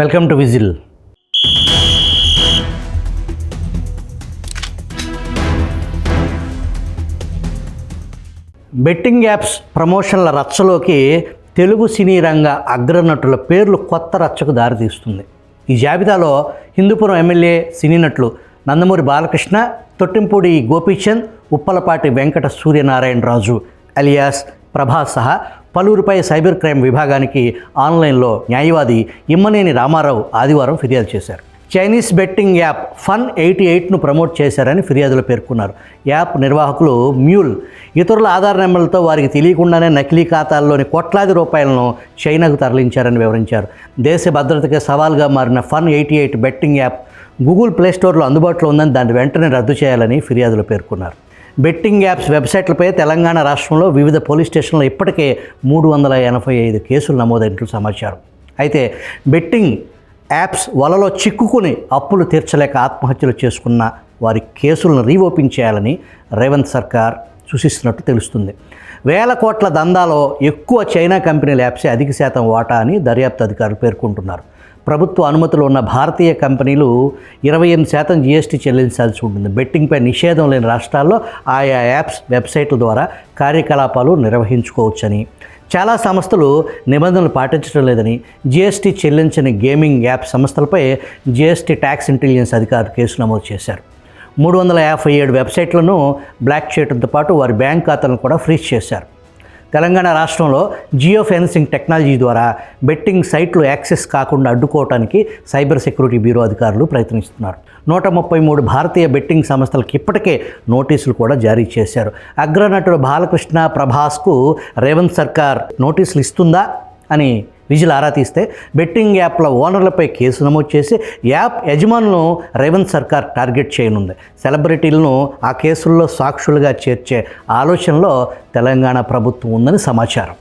Welcome to Whistle. Betting apps ప్రమోషన్ల రచ్చలోకి తెలుగు సినీ రంగ అగ్రనటుల పేర్లు కొత్త రచ్చకు దారితీస్తుంది. ఈ జాబితాలో హిందూపురం ఎమ్మెల్యే సినీ నటులు నందమూరి బాలకృష్ణ, తొట్టింపూడి గోపీచంద్, ఉప్పలపాటి వెంకట సూర్యనారాయణరాజు అలియాస్ ప్రభాస్ సహా పలువురిపై సైబర్ క్రైమ్ విభాగానికి ఆన్లైన్లో న్యాయవాది ఇమ్మనేని రామారావు ఆదివారం ఫిర్యాదు చేశారు. చైనీస్ బెట్టింగ్ యాప్ Fun88ను ప్రమోట్ చేశారని ఫిర్యాదులో పేర్కొన్నారు. యాప్ నిర్వాహకులు మ్యూల్ ఇతరుల ఆధార్ నెంబర్లతో వారికి తెలియకుండానే నకిలీ ఖాతాల్లోని కోట్లాది రూపాయలను చైనాకు తరలించారని వివరించారు. దేశ భద్రతకే సవాల్గా మారిన Fun88 బెట్టింగ్ యాప్ గూగుల్ ప్లేస్టోర్లో అందుబాటులో ఉందని దాన్ని వెంటనే రద్దు చేయాలని ఫిర్యాదులో పేర్కొన్నారు. బెట్టింగ్ యాప్స్ వెబ్సైట్లపై తెలంగాణ రాష్ట్రంలో వివిధ పోలీస్ స్టేషన్లో ఇప్పటికే 385 కేసులు నమోదైనట్లు సమాచారం. అయితే బెట్టింగ్ యాప్స్ వలలో చిక్కుకుని అప్పులు తీర్చలేక ఆత్మహత్యలు చేసుకున్న వారి కేసులను రీఓపెన్ చేయాలని రేవంత్ సర్కార్ సూచిస్తున్నట్టు తెలుస్తుంది. వేల కోట్ల దందాలో ఎక్కువ చైనా కంపెనీల యాప్సే అధిక శాతం వాటా అని దర్యాప్తు అధికారులు పేర్కొంటున్నారు. ప్రభుత్వ అనుమతులు ఉన్న భారతీయ కంపెనీలు 28% GST చెల్లించాల్సి ఉంటుంది. బెట్టింగ్పై నిషేధం లేని రాష్ట్రాల్లో ఆయా యాప్స్ వెబ్సైట్ల ద్వారా కార్యకలాపాలు నిర్వహించుకోవచ్చని, చాలా సంస్థలు నిబంధనలు పాటించడం లేదని, GST చెల్లించని గేమింగ్ యాప్ సంస్థలపై GST ట్యాక్స్ ఇంటెలిజెన్స్ అధికారులు కేసు నమోదు చేశారు. 357 వెబ్సైట్లను బ్లాక్ చేయడంతో పాటు వారి బ్యాంక్ ఖాతాలను కూడా ఫ్రీజ్ చేశారు. తెలంగాణ రాష్ట్రంలో జియో ఫెన్సింగ్ టెక్నాలజీ ద్వారా బెట్టింగ్ సైట్లు యాక్సెస్ కాకుండా అడ్డుకోవడానికి సైబర్ సెక్యూరిటీ బ్యూరో అధికారులు ప్రయత్నిస్తున్నారు. 133 భారతీయ బెట్టింగ్ సంస్థలకు ఇప్పటికే నోటీసులు కూడా జారీ చేశారు. అగ్రనటుడు బాలకృష్ణ, ప్రభాస్కు రేవంత్ సర్కార్ నోటీసులు ఇస్తుందా అని విజిల్ ఆరా తీస్తే బెట్టింగ్ యాప్ల ఓనర్లపై కేసు నమోదు చేసి యాప్ యజమానులను రేవంత్ సర్కార్ టార్గెట్ చేయనుంది. సెలబ్రిటీలను ఆ కేసుల్లో సాక్షులుగా చేర్చే ఆలోచనలో తెలంగాణ ప్రభుత్వం ఉందని సమాచారం.